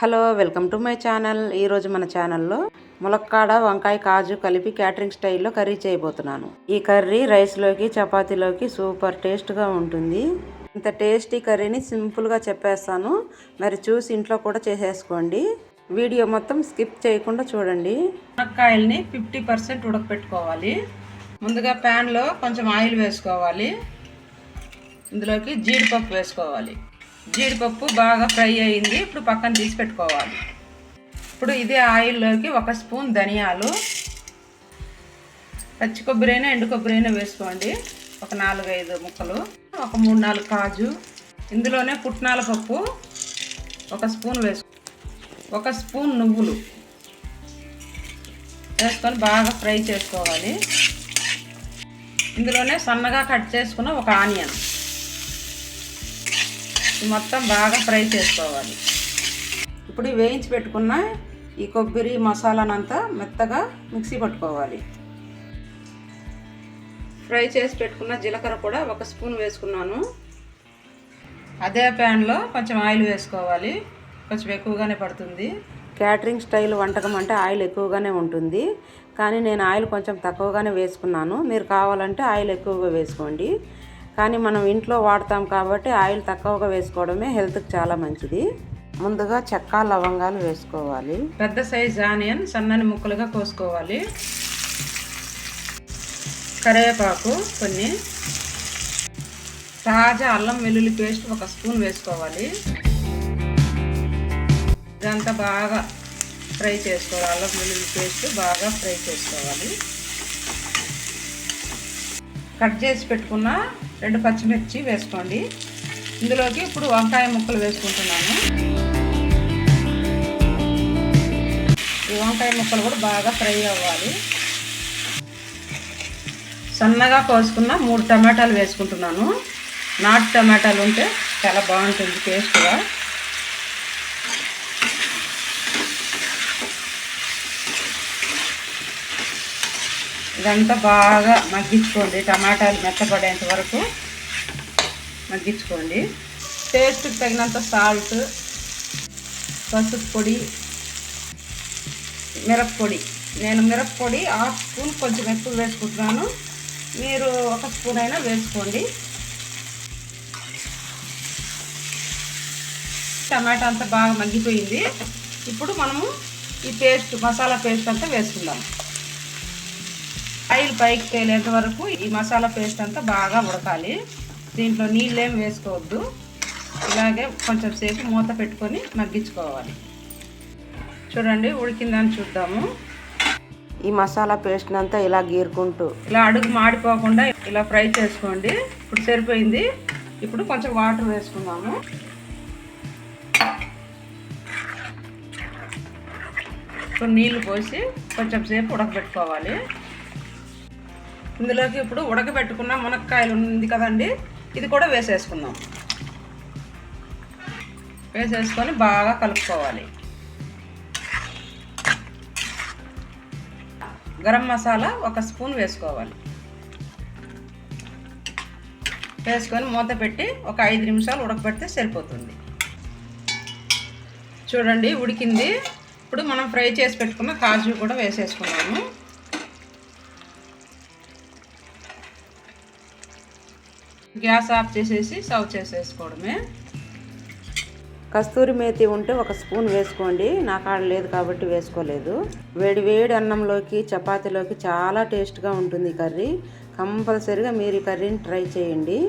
Hello, welcome to my channel. ఈరోజు మన ఛానల్లో ములక్కాడ వంకాయ కాజు కలిపి క్యాటరింగ్ స్టైల్లో కర్రీ చేయబోతున్నాను. ఈ కర్రీ రైస్లోకి చపాతీలోకి సూపర్ టేస్ట్గా ఉంటుంది. ఇంత టేస్టీ కర్రీని సింపుల్గా చెప్పేస్తాను, మరి చూసి ఇంట్లో కూడా చేసేసుకోండి. వీడియో మొత్తం స్కిప్ చేయకుండా చూడండి. ములక్కాయల్ని 50% ఉడకపెట్టుకోవాలి. ముందుగా ప్యాన్లో కొంచెం ఆయిల్ వేసుకోవాలి. ఇందులోకి జీడిపప్పు వేసుకోవాలి. జీడిపప్పు బాగా ఫ్రై అయింది. ఇప్పుడు పక్కన తీసి పెట్టుకోవాలి. ఇప్పుడు ఇదే ఆయిల్లోకి 1 స్పూన్ ధనియాలు, పచ్చి కొబ్బరి అయినా ఎండు కొబ్బరి అయినా వేసుకోండి. ఒక 4-5 ముక్కలు, ఒక 3-4 కాజు. ఇందులోనే పుట్నాల పప్పు 1 స్పూన్ వేసుకో, 1 స్పూన్ నువ్వులు వేసుకొని బాగా ఫ్రై చేసుకోవాలి. ఇందులోనే సన్నగా కట్ చేసుకున్న ఒక ఆనియన్ మొత్తం బాగా ఫ్రై చేసుకోవాలి. ఇప్పుడు వేయించి పెట్టుకున్న ఈ కొబ్బరి మసాలానంతా మెత్తగా మిక్సీ పట్టుకోవాలి. ఫ్రై చేసి పెట్టుకున్న జీలకర్ర కూడా 1 స్పూన్ వేసుకున్నాను. అదే ప్యాన్లో కొంచెం ఆయిల్ వేసుకోవాలి. కొంచెం ఎక్కువగానే పడుతుంది. క్యాటరింగ్ స్టైల్ వంటకం అంటే ఆయిల్ ఎక్కువగానే ఉంటుంది, కానీ నేను ఆయిల్ కొంచెం తక్కువగానే వేసుకున్నాను. మీరు కావాలంటే ఆయిల్ ఎక్కువగా వేసుకోండి, కానీ మనం ఇంట్లో వాడతాం కాబట్టి ఆయిల్ తక్కువగా వేసుకోవడమే హెల్త్కి చాలా మంచిది. ముందుగా చెక్క లవంగాలు వేసుకోవాలి. పెద్ద సైజ్ ఆనియన్ సన్నని ముక్కలుగా కోసుకోవాలి. కరివేపాకు కొన్ని, తాజా అల్లం వెల్లుల్లి పేస్ట్ 1 స్పూన్ వేసుకోవాలి. ఇదంతా బాగా ఫ్రై చేసుకోవాలి. అల్లం వెల్లుల్లి పేస్ట్ బాగా ఫ్రై చేసుకోవాలి. కట్ చేసి పెట్టుకున్న 2 పచ్చిమిర్చి వేసుకోండి. ఇందులోకి ఇప్పుడు వంకాయ ముక్కలు వేసుకుంటున్నాను. ఈ వంకాయ ముక్కలు కూడా బాగా ఫ్రై అవ్వాలి. సన్నగా కోసుకున్న 3 టమాటాలు వేసుకుంటున్నాను. నాటు టమాటాలు ఉంటే చాలా బాగుంటుంది టేస్ట్గా. ఇదంతా బాగా మగ్గించుకోండి. టమాటాలు మెత్తపడేంత వరకు మగ్గించుకోండి. టేస్ట్కి తగినంత సాల్ట్, పసుపు పొడి, మిరప్పొడి. నేను మిరప్పొడి 1/2 స్పూన్ కొంచెం ఎక్కువ వేసుకుంటున్నాను. మీరు 1 స్పూన్ అయినా వేసుకోండి. టమాటా అంతా బాగా మగ్గిపోయింది. ఇప్పుడు మనము ఈ పేస్ట్, మసాలా పేస్ట్ అంతా వేసుకుందాం. ఆయిల్ పైకి తేలేంత వరకు ఈ మసాలా పేస్ట్ అంతా బాగా ఉడకాలి. దీంట్లో నీళ్ళేం వేసుకోవద్దు. ఇలాగే కొంచెం సేపు మూత పెట్టుకొని మగ్గించుకోవాలి. చూడండి, ఉడికిందని చూద్దాము. ఈ మసాలా పేస్ట్ అంతా ఇలా గీరుకుంటూ ఇలా అడుగు మాడిపోకుండా ఇలా ఫ్రై చేసుకోండి. ఇప్పుడు సరిపోయింది. ఇప్పుడు కొంచెం వాటర్ వేసుకుందాము. ఇప్పుడు నీళ్ళు పోసి కొంచెం సేపు ఉడకబెట్టుకోవాలి. ఇందులోకి ఇప్పుడు ఉడకబెట్టుకున్న మునక్కాయలు ఉంది కదండి, ఇది కూడా వేసేసుకుందాం. వేసేసుకొని బాగా కలుపుకోవాలి. గరం మసాలా 1 స్పూన్ వేసుకోవాలి. వేసుకొని మూత పెట్టి ఒక 5 నిమిషాలు ఉడకబెడితే సరిపోతుంది. చూడండి, ఉడికింది. ఇప్పుడు మనం ఫ్రై చేసి పెట్టుకున్న కాజు కూడా వేసేసుకున్నాము. గ్యాస్ ఆఫ్ చేసేసి సర్వ్ చేసేసుకోవడమే. కస్తూరి మేతి ఉంటే 1 స్పూన్ వేసుకోండి. నా కాడ లేదు కాబట్టి వేసుకోలేదు. వేడి వేడి అన్నంలోకి, చపాతీలోకి చాలా టేస్ట్గా ఉంటుంది ఈ కర్రీ. కంపల్సరీగా మీరు ఈ కర్రీని ట్రై చేయండి.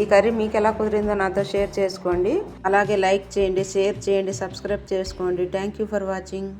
ఈ కర్రీ మీకు ఎలా కుదిరిందో నాతో షేర్ చేసుకోండి. అలాగే లైక్ చేయండి, షేర్ చేయండి, సబ్స్క్రైబ్ చేసుకోండి. Thank you for watching.